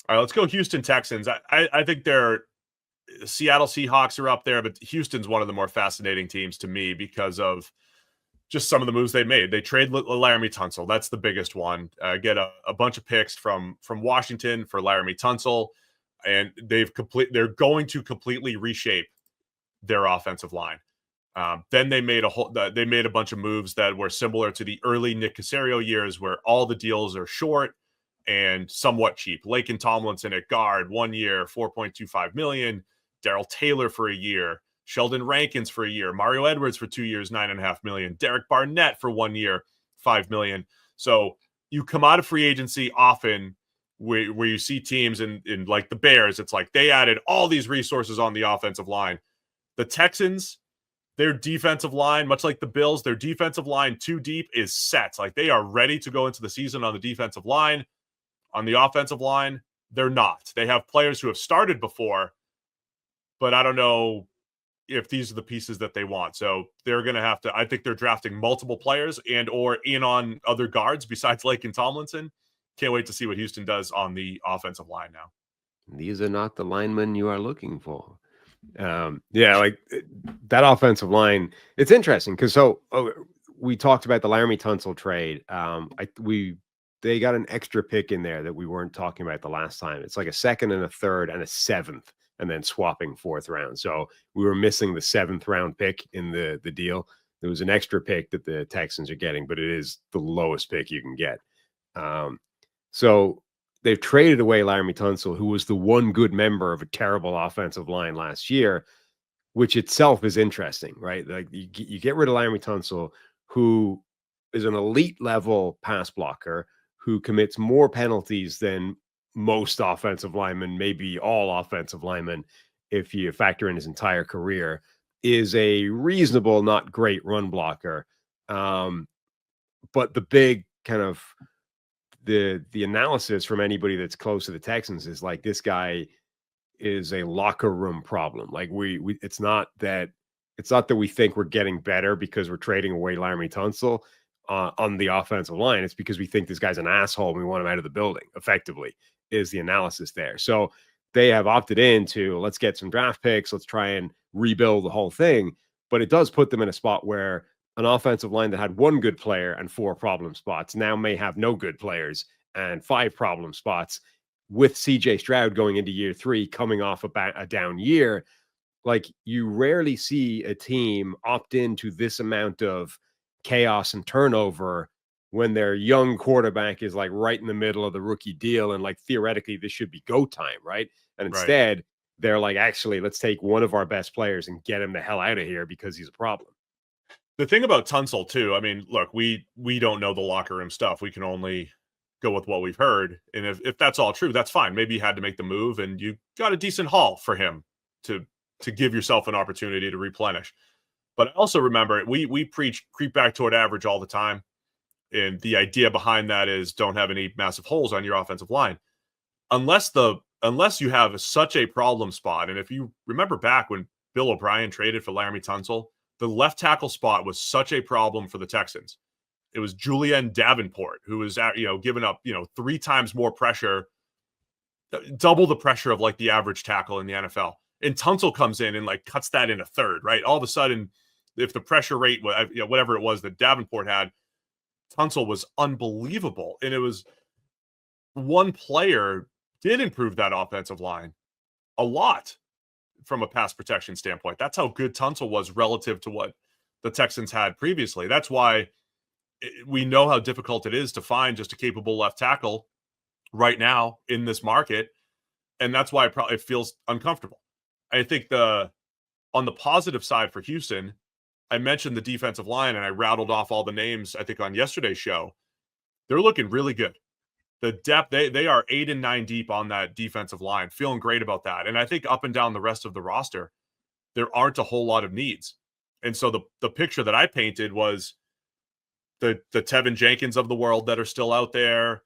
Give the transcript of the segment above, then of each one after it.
All right, let's go Houston Texans. I think Seattle Seahawks are up there, but Houston's one of the more fascinating teams to me because of just some of the moves they made. They trade Laremy Tunsil. That's the biggest one. Get a bunch of picks from Washington for Laremy Tunsil, and they're going to completely reshape their offensive line. Then they made a bunch of moves that were similar to the early Nick Caserio years, where all the deals are short and somewhat cheap. Laken Tomlinson at guard, 1 year, $4.25 million. Darrell Taylor for a year. Sheldon Rankins for a year. Mario Edwards for 2 years, $9.5 million. Derek Barnett for 1 year, $5 million. So you come out of free agency often where you see teams in like the Bears, it's like they added all these resources on the offensive line. The Texans, their defensive line, much like the Bills, their defensive line too deep is set. Like they are ready to go into the season on the defensive line. On the offensive line, they're not. They have players who have started before, but I don't know if these are the pieces that they want. So they're going to have to, I think they're drafting multiple players and or in on other guards besides Laken Tomlinson. Can't wait to see what Houston does on the offensive line now. These are not the linemen you are looking for. Like that offensive line, it's interesting because we talked about the Laremy Tunsil trade. They got an extra pick in there that we weren't talking about the last time. It's like a second and a third and a seventh, and then swapping fourth round. So we were missing the 7th round pick in the deal. There was an extra pick that the Texans are getting, but it is the lowest pick you can get. So they've traded away Laremy Tunsil, who was the one good member of a terrible offensive line last year, which itself is interesting, right? Like you get rid of Laremy Tunsil, who is an elite level pass blocker, who commits more penalties than most offensive linemen, maybe all offensive linemen, if you factor in his entire career, is a reasonable, not great run blocker. But the big kind of the analysis from anybody that's close to the Texans is like, this guy is a locker room problem. Like it's not that we think we're getting better because we're trading away Laremy Tunsil on the offensive line. It's because we think this guy's an asshole and we want him out of the building, effectively, is the analysis there. So they have opted into, let's get some draft picks, let's try and rebuild the whole thing. But it does put them in a spot where an offensive line that had 1 good player and 4 problem spots now may have no good players and 5 problem spots, with CJ Stroud going into year 3, coming off a down year. Like, you rarely see a team opt into this amount of chaos and turnover when their young quarterback is like right in the middle of the rookie deal. And like, theoretically, this should be go time, right? And instead, they're like, actually, let's take one of our best players and get him the hell out of here because he's a problem. The thing about Tunsil too, I mean, look, we don't know the locker room stuff. We can only go with what we've heard. And if that's all true, that's fine. Maybe you had to make the move and you got a decent haul for him to give yourself an opportunity to replenish. But I also remember we preach creep back toward average all the time. And the idea behind that is don't have any massive holes on your offensive line. Unless you have such a problem spot. And if you remember back when Bill O'Brien traded for Laremy Tunsil, the left tackle spot was such a problem for the Texans. It was Julian Davenport, who was giving up 3 times more pressure, double the pressure of like the average tackle in the NFL. And Tunsil comes in and like cuts that in a third, right? All of a sudden, if the pressure rate, whatever it was that Davenport had, Tunsil was unbelievable. And it was one player did improve that offensive line a lot from a pass protection standpoint. That's how good Tunsil was relative to what the Texans had previously. That's why we know how difficult it is to find just a capable left tackle right now in this market. And that's why it feels uncomfortable. I think on the positive side for Houston, I mentioned the defensive line and I rattled off all the names, I think, on yesterday's show. They're looking really good. The depth, they are 8 and 9 deep on that defensive line. Feeling great about that. And I think up and down the rest of the roster, there aren't a whole lot of needs. And so the picture that I painted was the Tevin Jenkins of the world that are still out there.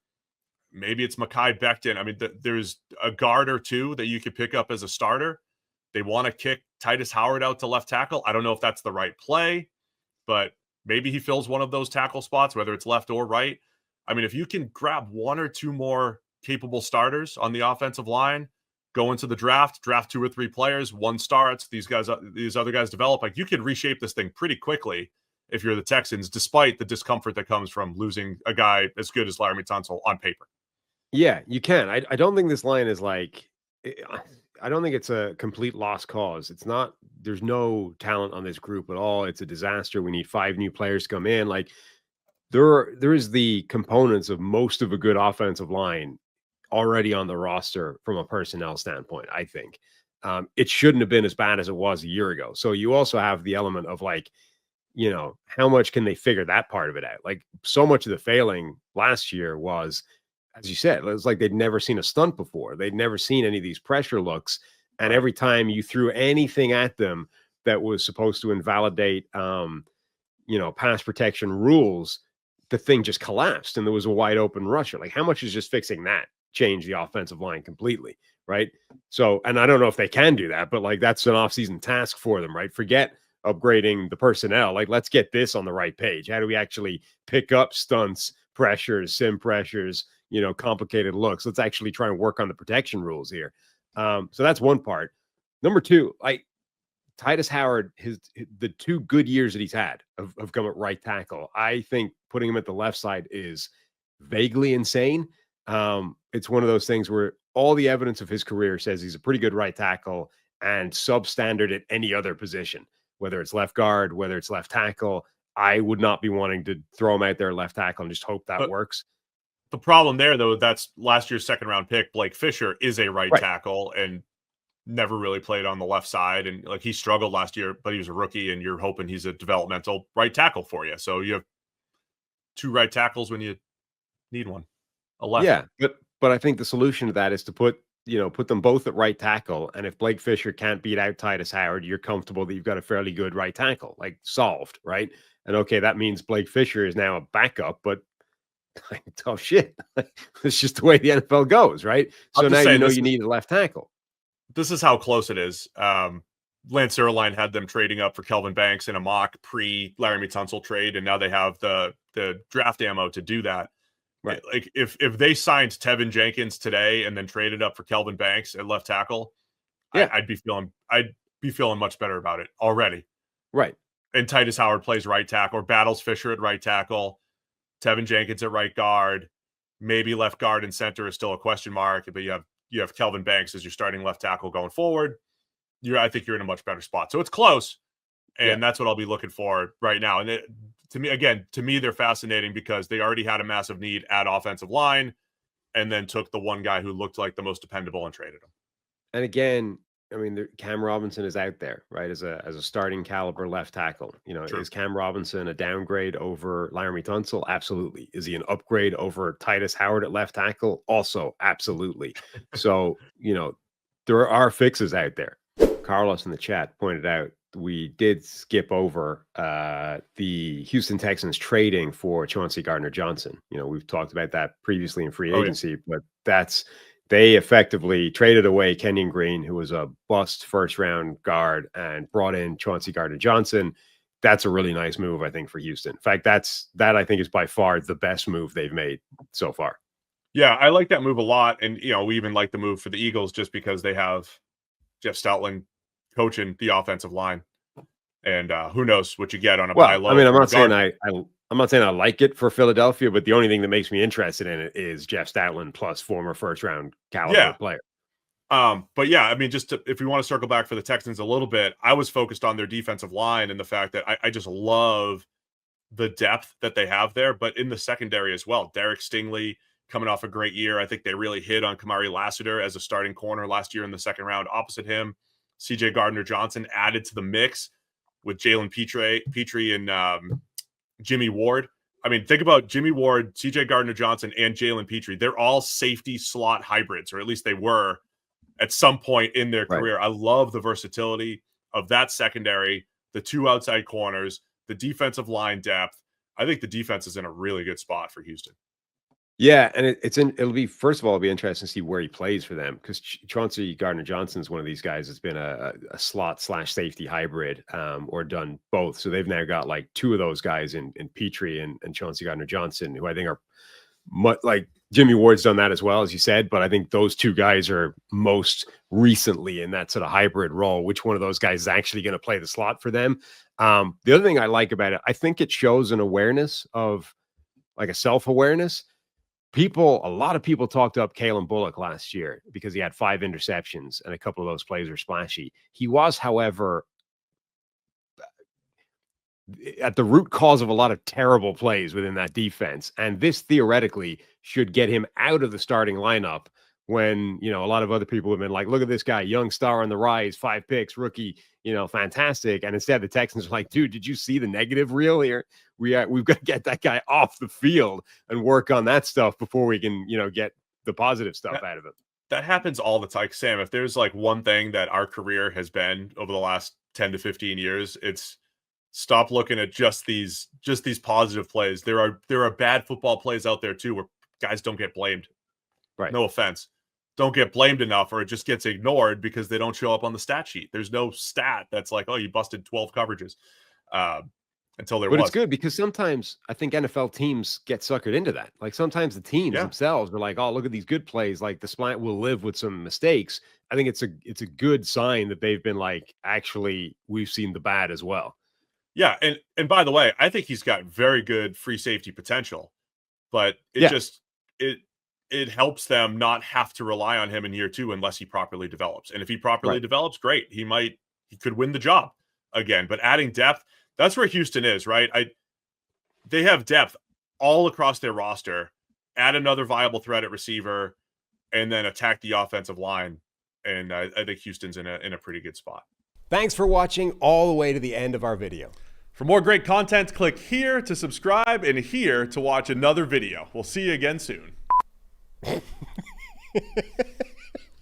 Maybe it's Mekhi Becton. I mean, there's a guard or two that you could pick up as a starter. They want to kick Titus Howard out to left tackle. I don't know if that's the right play, but maybe he fills one of those tackle spots, whether it's left or right. I mean, if you can grab 1 or 2 more capable starters on the offensive line, go into the draft 2 or 3 players, one starts, these other guys develop. Like, you can reshape this thing pretty quickly if you're the Texans, despite the discomfort that comes from losing a guy as good as Laremy Tunsil on paper. Yeah, you can. I don't think this line is like, I don't think it's a complete lost cause. It's not, there's no talent on this group at all. It's a disaster. We need 5 new players to come in. Like, there is the components of most of a good offensive line already on the roster from a personnel standpoint, I think. It shouldn't have been as bad as it was a year ago. So you also have the element of, like, how much can they figure that part of it out? Like, so much of the failing last year was, as you said, it was like they'd never seen a stunt before. They'd never seen any of these pressure looks. And every time you threw anything at them that was supposed to invalidate, pass protection rules, the thing just collapsed and there was a wide open rusher. Like, how much is just fixing that change the offensive line completely? Right. So, and I don't know if they can do that, but like, that's an offseason task for them, right? Forget upgrading the personnel. Like, let's get this on the right page. How do we actually pick up stunts, pressures, sim pressures, complicated looks? Let's actually try and work on the protection rules here. So that's one part. Number 2, like, Titus Howard, the 2 good years that he's had have come at right tackle. I think putting him at the left side is vaguely insane. It's one of those things where all the evidence of his career says he's a pretty good right tackle and substandard at any other position, whether it's left guard, whether it's left tackle. I would not be wanting to throw him out there left tackle and just hope that works. The problem there, though, that's last year's 2nd round pick, Blake Fisher, is a right tackle and never really played on the left side. And like, he struggled last year, but he was a rookie, and you're hoping he's a developmental right tackle for you. So you have 2 right tackles when you need one. A left. Yeah, but I think the solution to that is to put them both at right tackle. And if Blake Fisher can't beat out Titus Howard, you're comfortable that you've got a fairly good right tackle, like, solved, right? And okay, that means Blake Fisher is now a backup, but tough shit. It's just the way the NFL goes, right? So now you need a left tackle. This is how close it is. Lance Zierlein had them trading up for Kelvin Banks in a mock pre-Laremy Tunsil trade, and now they have the draft ammo to do that. Right. Like, if they signed Tevin Jenkins today and then traded up for Kelvin Banks at left tackle, yeah, I'd be feeling much better about it already. Right. And Titus Howard plays right tackle, or battles Fisher at right tackle, Tevin Jenkins at right guard, maybe left guard and center is still a question mark, but you have Kelvin Banks as your starting left tackle going forward. I think you're in a much better spot. So it's close, and that's what I'll be looking for right now. And to me, they're fascinating because they already had a massive need at offensive line, and then took the one guy who looked like the most dependable and traded him. And again, I mean, Cam Robinson is out there, right? As a starting caliber left tackle. True. Is Cam Robinson a downgrade over Laremy Tunsil? Absolutely. Is he an upgrade over Titus Howard at left tackle? Also, absolutely. So, there are fixes out there. Carlos in the chat pointed out we did skip over the Houston Texans trading for Chauncey Gardner-Johnson. We've talked about that previously in free agency, but they effectively traded away Kenyon Green, who was a bust first-round guard, and brought in Chauncey Gardner-Johnson. That's a really nice move, I think, for Houston. In fact, that I think is by far the best move they've made so far. Yeah, I like that move a lot. And, we even like the move for the Eagles just because they have Jeff Stoutland coaching the offensive line. And who knows what you get on a buy low. I mean, I'm not saying I like it for Philadelphia, but the only thing that makes me interested in it is Jeff Stoutland plus former first-round caliber player. But yeah, I mean, if we want to circle back for the Texans a little bit, I was focused on their defensive line and the fact that I just love the depth that they have there, but in the secondary as well. Derek Stingley coming off a great year. I think they really hit on Kamari Lassiter as a starting corner last year in the 2nd round. Opposite him, CJ Gardner-Johnson added to the mix with Jalen Petrie and Jimmy Ward. I mean, think about Jimmy Ward, CJ Gardner-Johnson, and Jalen Petrie. They're all safety slot hybrids, or at least they were at some point in their career. I love the versatility of that secondary, the 2 outside corners, the defensive line depth. I think the defense is in a really good spot for Houston. Yeah, and it'll be, first of all, it'll be interesting to see where he plays for them, because Chauncey Gardner-Johnson is one of these guys that's been a slot/safety hybrid, or done both. So they've now got like 2 of those guys in Petrie and Chauncey Gardner-Johnson, who I think are like Jimmy Ward's done that as well, as you said, but I think those two guys are most recently in that sort of hybrid role. Which one of those guys is actually going to play the slot for them? The other thing I like about it, I think it shows an awareness of like a self-awareness. A lot of people talked up Kalen Bullock last year because he had 5 interceptions and a couple of those plays were splashy. He was, however, at the root cause of a lot of terrible plays within that defense. And this theoretically should get him out of the starting lineup when, a lot of other people have been like, look at this guy, young star on the rise, 5 picks, rookie, fantastic. And instead the Texans are like, dude, did you see the negative reel here? We've got to get that guy off the field and work on that stuff before we can, get the positive stuff out of him. That happens all the time, Sam. If there's like one thing that our career has been over the last 10 to 15 years, it's stop looking at just these positive plays. There are bad football plays out there too where guys don't get blamed. Right. No offense. Don't get blamed enough, or it just gets ignored because they don't show up on the stat sheet. There's no stat that's like, oh, you busted 12 coverages. Until there was. But it's good because sometimes I think NFL teams get suckered into that. Like sometimes the teams themselves are like, oh, look at these good plays. Like the splat will live with some mistakes. I think it's a good sign that they've been like, actually, we've seen the bad as well. Yeah, and by the way, I think he's got very good free safety potential, but it helps them not have to rely on him in year 2 unless he properly develops. And if he properly develops, great. He could win the job again. But adding depth, that's where Houston is, right? They have depth all across their roster. Add another viable threat at receiver, and then attack the offensive line. And I think Houston's in a pretty good spot. Thanks for watching all the way to the end of our video. For more great content, click here to subscribe and here to watch another video. We'll see you again soon.